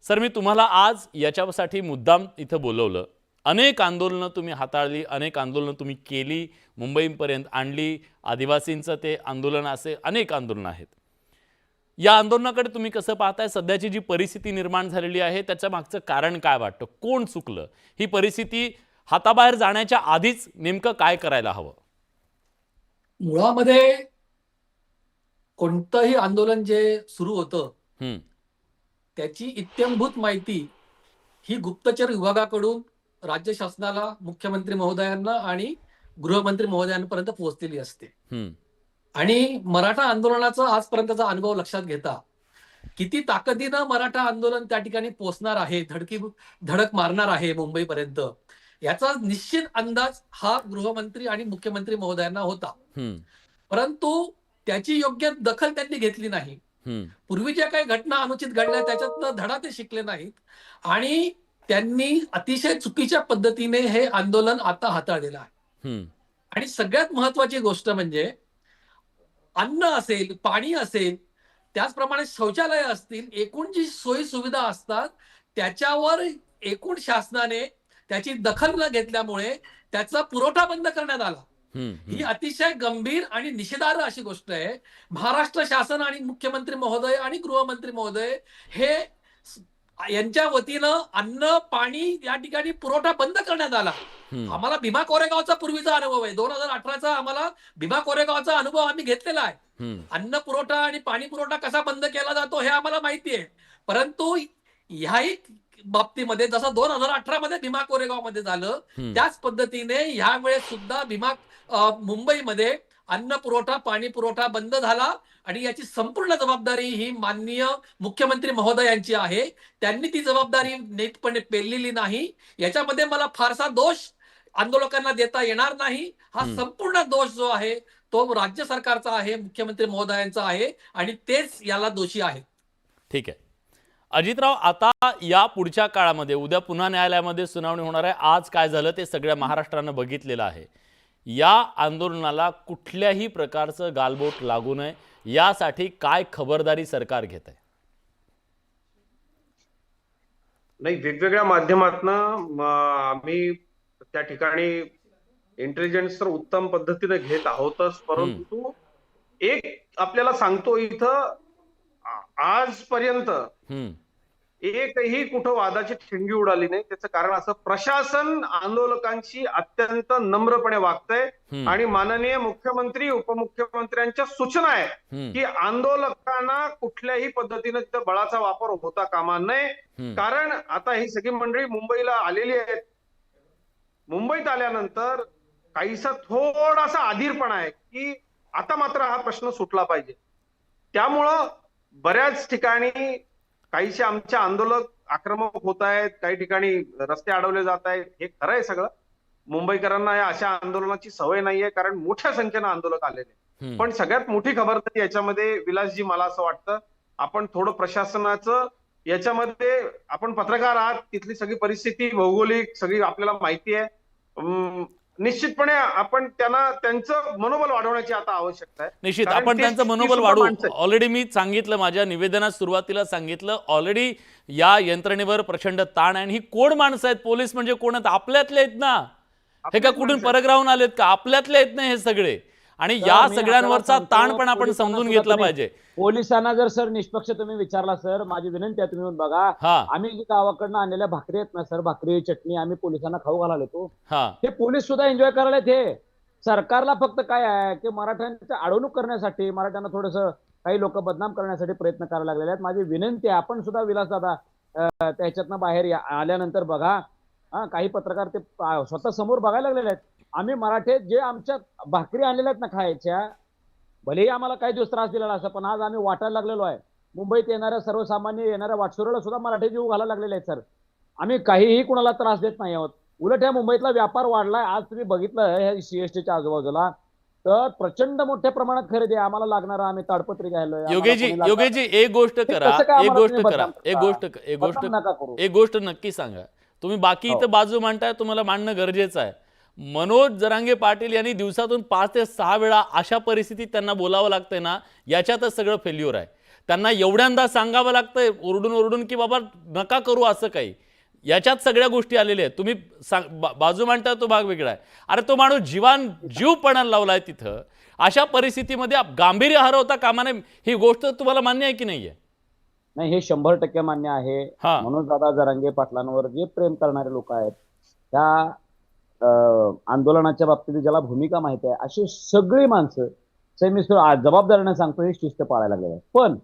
Sir, मी तुम्हाला आज याच्यासाठी मुद्दाम इथं बोलवलं. अनेक आंदोलनं तुम्ही हाताळली, अनेक आंदोलनं तुम्ही केली, मुंबईपर्यंत आणली. आदिवासींचं ते आंदोलन, असे अनेक आंदोलनं आहेत. या आंदोलनाकडे तुम्ही कसं पाहताय? सध्याची जी परिस्थिती निर्माण झालेली आहे त्याच्या मागचं कारण काय वाटतं? कोण चुकलं? ही परिस्थिती हाताबाहेर जाण्याच्या आधीच नेमकं काय करायला हवं? मुळामध्ये कोणतंही आंदोलन जे सुरू होतं त्याची इत्थंभूत माहिती ही गुप्तचर विभागाकडून राज्य शासनाला, मुख्यमंत्री महोदयांना आणि गृहमंत्री महोदयांपर्यंत पोहोचलेली असते. आणि मराठा आंदोलनाचा आजपर्यंतचा अनुभव लक्षात घेता किती ताकदीनं मराठा आंदोलन त्या ठिकाणी पोहोचणार आहे, धडक मारणार आहे मुंबईपर्यंत, याचा निश्चित अंदाज हा गृहमंत्री आणि मुख्यमंत्री महोदयांना होता. परंतु त्याची योग्य दखल त्यांनी घेतली नाही. पूर्वी ज्या काही घटना अनुचित घडल्या त्याच्यातनं धडा ते शिकले नाहीत आणि त्यांनी अतिशय चुकीच्या पद्धतीने हे आंदोलन आता हाताळलेलं आहे. आणि सगळ्यात महत्वाची गोष्ट म्हणजे अन्न असेल, पाणी असेल, त्याचप्रमाणे शौचालय असतील, एकूण जी सोयी सुविधा असतात त्याच्यावर एकूण शासनाने त्याची दखल न घेतल्यामुळे त्याचा पुरवठा बंद करण्यात आला. ही अतिशय गंभीर आणि निषेधार्ह अशी गोष्ट आहे. महाराष्ट्र शासन आणि मुख्यमंत्री महोदय आणि गृहमंत्री महोदय हे यांच्या वतीनं अन्न पाणी या ठिकाणी पुरवठा बंद करण्यात आला. आम्हाला भीमा कोरेगावचा पूर्वीचा अनुभव आहे. 2018चा आम्हाला भीमा कोरेगावचा अनुभव आम्ही घेतलेला आहे. अन्न पुरवठा आणि पाणी पुरवठा कसा बंद केला जातो हे आम्हाला माहिती आहे. परंतु ह्याही बाबतीमध्ये जसं 2018 मध्ये भीमा कोरेगाव मध्ये झालं त्याच पद्धतीने ह्या वेळेस सुद्धा मुंबईमध्ये अन्न पुरवठा, पाणी पुरवठा बंद झाला आणि याची संपूर्ण जबाबदारी ही माननीय मुख्यमंत्री महोदयांची आहे. त्यांनी ती जबाबदारी नीटपणे पेललेली नाही. याच्यामध्ये मला फारसा दोष आंदोलकांना देता येणार नाही. हा संपूर्ण दोष जो आहे तो राज्य सरकारचा आहे, मुख्यमंत्री महोदयांचा आहे आणि तेच याला दोषी आहेत. ठीक आहे अजितराव, आता या पुढच्या काळामध्ये उद्या पुन्हा न्यायालयामध्ये सुनावणी होणार आहे. आज काय झालं ते सगळ्या महाराष्ट्रानं बघितलेलं आहे. या आंदोलनाला कुठल्याही प्रकारचं गालबोट लागू नये यासाठी काय खबरदारी सरकार घेत आहे? नाही, वेगवेगळ्या माध्यमातून आम्ही त्या ठिकाणी इंटेलिजन्स तर उत्तम पद्धतीने घेत आहोतच, परंतु एक आपल्याला सांगतो, इथं आजपर्यंत एकही कुठं वादाची ठिणगी उडाली नाही. त्याचं कारण असं, प्रशासन आंदोलकांशी अत्यंत नम्रपणे वागतंय आणि माननीय मुख्यमंत्री उपमुख्यमंत्र्यांच्या सूचना आहे की आंदोलकांना कुठल्याही पद्धतीने तिथं बळाचा वापर होता कामा नये. कारण आता ही सगळी मंडळी मुंबईला आलेली आहेत. मुंबईत आल्यानंतर काहीसा थोडासा अधीरपणा आहे की आता मात्र हा प्रश्न सुटला पाहिजे. त्यामुळं बऱ्याच ठिकाणी काहीशे आमचे आंदोलक आक्रमक होत आहेत, काही ठिकाणी रस्ते अडवले जात आहेत. हे खरं आहे सगळं. मुंबईकरांना या अशा आंदोलनाची सवय नाहीये, कारण मोठ्या संख्येनं आंदोलक आलेले. पण सगळ्यात मोठी खबरदारी याच्यामध्ये, विलासजी, मला असं वाटतं आपण थोडं प्रशासनाचं याच्यामध्ये, आपण पत्रकार आहात, तिथली सगळी परिस्थिती भौगोलिक सगळी आपल्याला माहिती आहे. निश्चितपणे आपण त्यांचं मनोबल वाढवण्याची आता आवश्यकता आहे. निश्चित आपण त्यांचं मनोबल वाढवू. ऑलरेडी मी सांगितलं, माझ्या निवेदनात सुरुवातीला सांगितलं, ऑलरेडी या यंत्रणेवर प्रचंड ताण आहे. आणि ही कोण माणसं आहेत? पोलीस म्हणजे कोण आहेत? आपल्यातले आहेत ना. हे का कुठून परग्राहून आलेत का? आपल्यातले आहेत ना हे सगळे. आणि या सगळ्यांवरचा ताण पण आपण समजून घेतला पाहिजे. पोलिसांना जर सर निष्पक्ष तुम्ही विचारला, सर माझी विनंती आहे तुम्ही बघा, आम्ही जे गावाकडनं आणलेल्या भाकरी आहेत ना सर, भाकरी चटणी आम्ही पोलिसांना खाऊ घालायला येतो. हे पोलीस सुद्धा एन्जॉय करायला येते. सरकारला फक्त काय आहे की मराठ्यांची अडवणूक करण्यासाठी, मराठ्यांना थोडस काही लोक बदनाम करण्यासाठी प्रयत्न करायला लागलेले आहेत. माझी विनंती आहे, आपण सुद्धा विलास दादा त्याच्यातनं बाहेर आल्यानंतर बघा, काही पत्रकार ते स्वतः समोर बघायला लागलेले आहेत. आम्ही मराठे जे आमच्या भाकरी आणलेल्या आहेत ना खायच्या, भलेही आम्हाला काही दिवस त्रास दिलेला असं, पण आज आम्ही वाटायला लागलेलो आहे. मुंबईत येणाऱ्या सर्वसामान्य येणाऱ्या वाटसोऱ्याला सुद्धा मराठी जीव घालायला लागलेले आहेत सर. आम्ही काहीही कुणाला त्रास देत नाही आहोत. उलट या मुंबईतला व्यापार वाढलाय. आज तुम्ही बघितलं सीएसटीच्या आजूबाजूला तर प्रचंड मोठ्या प्रमाणात खरेदी आहे. आम्हाला लागणार, आम्ही ताडपत्री घ्यायला. योगेशजी एक गोष्ट करा, एक गोष्ट नक्की सांगा. तुम्ही बाकी इथं बाजू मांडताय, तुम्हाला मांडणं गरजेचं आहे. मनोज जरांगे पाटील यांनी दिवसातून 5 ते 6 वेळा अशा परिस्थितीत त्यांना बोलावं लागतंय ना, याच्यातच सगळं फेल्युअर आहे. त्यांना एवढ्यांदा सांगावं लागतंय ओरडून ओरडून की बाबा नका करू असं काही. याच्यात सगळ्या गोष्टी आलेल्या आहेत. तुम्ही बाजू मांडता तो भाग वेगळा आहे. अरे तो माणूस जीव पणाला लावलाय तिथं. अशा परिस्थितीमध्ये गांभीर्य हरवता कामा नये. ही गोष्ट तुम्हाला मान्य आहे की नाहीये? नाही, हे 100% मान्य आहे. मनोज दादा जरांगे पाटलांवर जे प्रेम करणारे लोक आहेत, त्या आंदोलनाच्या बाबतीत ज्याला भूमिका माहिती आहे, अशी सगळी माणसं मी जबाबदारीने सांगतो, हे शिस्त पाळायला लागले आहे. पण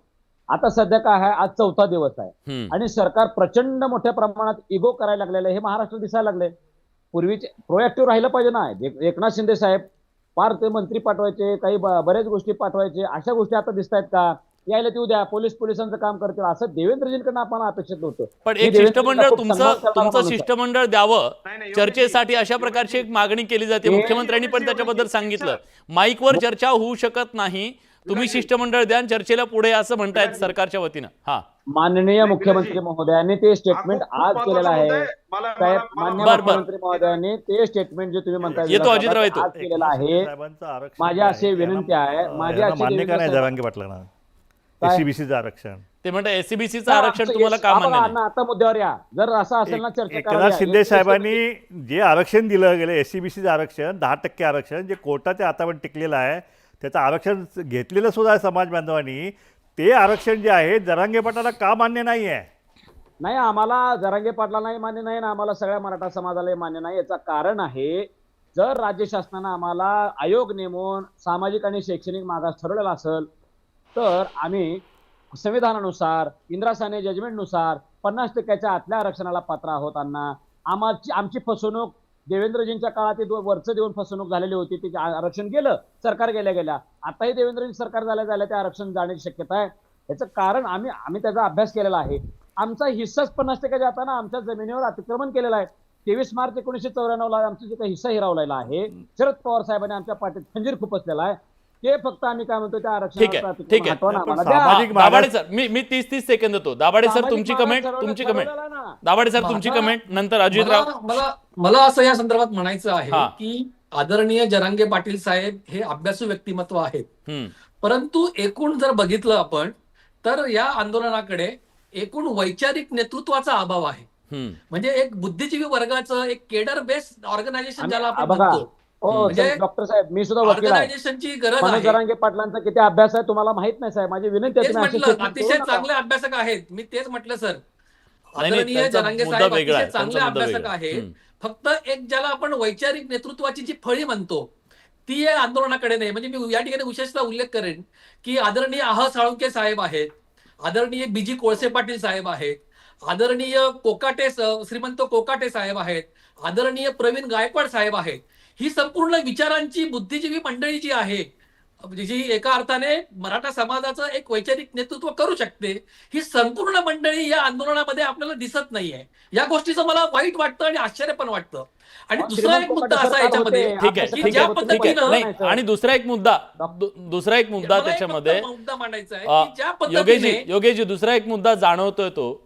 आता सध्या काय आहे, आज 4था दिवस आहे आणि सरकार प्रचंड मोठ्या प्रमाणात इगो करायला लागलेलं आहे. हे महाराष्ट्र दिसायला लागले. पूर्वीचे प्रोएक्टिव्ह राहिलं पाहिजे ना. एकनाथ शिंदे साहेब फार ते मंत्री पाठवायचे, काही बऱ्याच गोष्टी पाठवायचे. अशा गोष्टी आता दिसत आहेत का? यायला ती उद्या पोलिसांचं काम करतील असं देवेंद्रजींकडनं आपण अपेक्षित होतं. पण एक शिष्टमंडळ तुमचं शिष्टमंडळ द्यावं चर्चेसाठी, अशा प्रकारची एक मागणी केली जाते. मुख्यमंत्र्यांनी पण त्याच्याबद्दल सांगितलं, माईकवर चर्चा होऊ शकत नाही, तुम्ही शिष्टमंडळ द्या चर्चेला पुढे, असं म्हणतायत सरकारच्या वतीनं. माननीय मुख्यमंत्री महोदयांनी ते स्टेटमेंट आज केलेलं आहे. साहेब, माननीय मुख्यमंत्री महोदयांनी ते स्टेटमेंट जे तुम्ही म्हणताय येतो अजितराव येतो आज केलेलं आहे. माझी अशी विनंती आहे, माझी अशी एससीबीसीचं आरक्षण, ते म्हणतात एससीबीसीचं आरक्षण तुम्हाला का मान्य नाही? आता मुद्द्यावर या. जर असं असेल ना चर्चा एकनाथ शिंदे साहेबांनी जे आरक्षण दिलं गेलं एससीबीसीचं आरक्षण 10% आरक्षण जे कोर्टाच्या हातावर टिकलेलं आहे, त्याचं आरक्षण घेतलेलं सुद्धा आहे समाज बांधवांनी. ते आरक्षण जे आहे जरांगे पाटलाला का मान्य नाही आहे? नाही, आम्हाला जरांगे पाटलांनाही मान्य नाही ना आम्हाला सगळ्या मराठा समाजालाही मान्य नाही. याचं कारण आहे, जर राज्य शासनानं आम्हाला आयोग नेमून सामाजिक आणि शैक्षणिक मागास ठरवलेला असेल तर आम्ही संविधानानुसार इंदिरा साने जजमेंटनुसार 50% आतल्या आरक्षणाला पात्र आहोत. आमची फसवणूक देवेंद्रजींच्या काळात वरचं देऊन फसवणूक झालेली होती, ते आरक्षण गेलं, सरकार गेल्या आताही देवेंद्रजी सरकार झाल्या ते आरक्षण जाण्याची शक्यता आहे. याचं कारण आम्ही त्याचा अभ्यास केलेला आहे. आमचा हिस्साच 50% जाताना आमच्या जमिनीवर अतिक्रमण केलेलं आहे. 23 मार्च 1994 आमचा जे काही हिस्सा हिरावलेला आहे, शरद पवार साहेबांनी आमच्या पाठीत खंजीर खुपसलेला आहे. ते फक्त आम्ही काय म्हणतो त्या आरक्षणाचा ठीक आहे. दाभाडे सर, मी 30 सेकंद देतो. दाभाडे सर तुमची कमेंट. दाभाडे सर तुमची कमेंट, नंतर अजितराव. मला असं या संदर्भात म्हणायचं आहे की आदरणीय जरांगे पाटील साहेब हे अभ्यासू व्यक्तिमत्व आहेत, परंतु एकूण जर बघितलं आपण तर या आंदोलनाकडे एकूण वैचारिक नेतृत्वाचा अभाव आहे. म्हणजे एक बुद्धिजीवी वर्गाचं एक केडर बेस्ड ऑर्गनायझेशन ज्याला आपण म्हणतो. डॉक्टर साहेब, मी सुद्धा वकील आहे. ऑर्गनायझेशनची गरज मनोज आहे. जरांगे पाटलांचा किती अभ्यास आहे तुम्हाला माहित नाही साहेब. माझी विनंती आहे, अतिशय चांगले अभ्यासक आहेत. मी तेच म्हटलं सर, आदरणीय जरांगे साहेब अतिशय चांगले अभ्यासक आहेत. फक्त एक ज्याला आपण वैचारिक नेतृत्वाची जी फळी म्हणतो ती या आंदोलनाकडे नाही. म्हणजे मी या ठिकाणी विशेषतः उल्लेख करेन की आदरणीय आह साळुंके साहेब आहेत, आदरणीय बीजी कोळसे पाटील साहेब आहेत, आदरणीय श्रीमंत कोकाटे साहेब आहेत, आदरणीय प्रवीण गायकवाड साहेब आहेत. ही संपूर्ण विचारांची बुद्धिजीवी मंडळी जी आहे, जी एका अर्थाने मराठा समाजाचं एक वैचारिक नेतृत्व करू शकते, ही संपूर्ण मंडळी या आंदोलनामध्ये आपल्याला दिसत नाहीये. या गोष्टीचं मला वाईट वाटतं आणि आश्चर्य पण वाटतं. आणि दुसरा एक मुद्दा असा याच्यामध्ये, ज्या पद्धतीनं आणि दुसरा एक मुद्दा त्याच्यामध्ये मुद्दा मांडायचा आहे की ज्या पद्धतीने योगेशजी दुसरा एक मुद्दा जाणवतोय तो,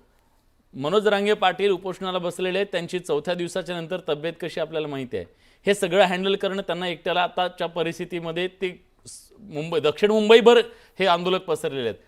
मनोज जरांगे पाटील उपोषणाला बसलेले आहेत. त्यांची 4थ्या दिवसाच्या नंतर तब्येत कशी आपल्याला माहिती आहे. हे सगळं हँडल करणं त्यांना एकट्याला आताच्या परिस्थितीमध्ये ते दक्षिण मुंबईभर हे आंदोलक पसरलेले आहेत.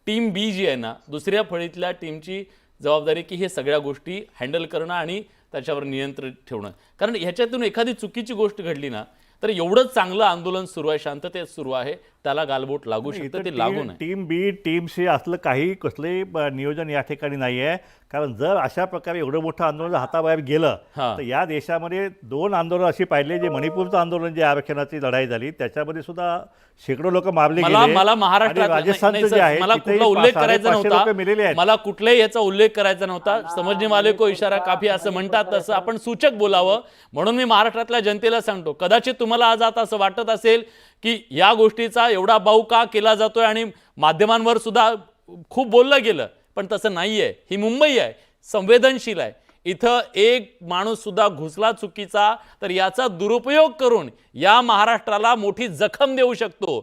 टीम बी जी आहे ना, दुसऱ्या फळीतल्या टीमची जबाबदारी की हे सगळ्या गोष्टी हँडल करणं आणि त्याच्यावर नियंत्रण ठेवणं. कारण ह्याच्यातून एखादी चुकीची गोष्ट घडली ना तर एवढं चांगलं आंदोलन सुरू आहे, शांततेत सुरू आहे, त्याला गालबोट लागू शकतं, ते लागू नये. टीम बी टीम सी असलं काही कसलंही नियोजन या ठिकाणी नाही आहे. कारण जर अशा प्रकारे एवढं मोठं आंदोलन हाताबाहेर गेलं तर या देशामध्ये 2 आंदोलन अशी पाहिली, जे मणिपूरचं आंदोलन जे आरक्षणाची लढाई झाली त्याच्यामध्ये सुद्धा शेकडो लोक मारले गेले. मला महाराष्ट्रात राजस्थानचं जे आहे मला कुठला उल्लेख करायचा नव्हता, मला कुठल्याही याचा उल्लेख करायचा नव्हता. समजणे वाले को इशारा काफी असं म्हणतात, तसं आपण सूचक बोलावं म्हणून मी महाराष्ट्रातल्या जनतेला सांगतो. कदाचित तुम्हाला आज आता असं वाटत असेल की या गोष्टीचा एवढा बाऊ का केला जातोय आणि माध्यमांवर सुद्धा खूप बोललं गेलं, पण तसं नाहीये. ही मुंबई आहे, संवेदनशील आहे. इथं एक माणूस सुद्धा घुसला चुकीचा तर याचा दुरुपयोग करून या महाराष्ट्राला मोठी जखम देऊ शकतो.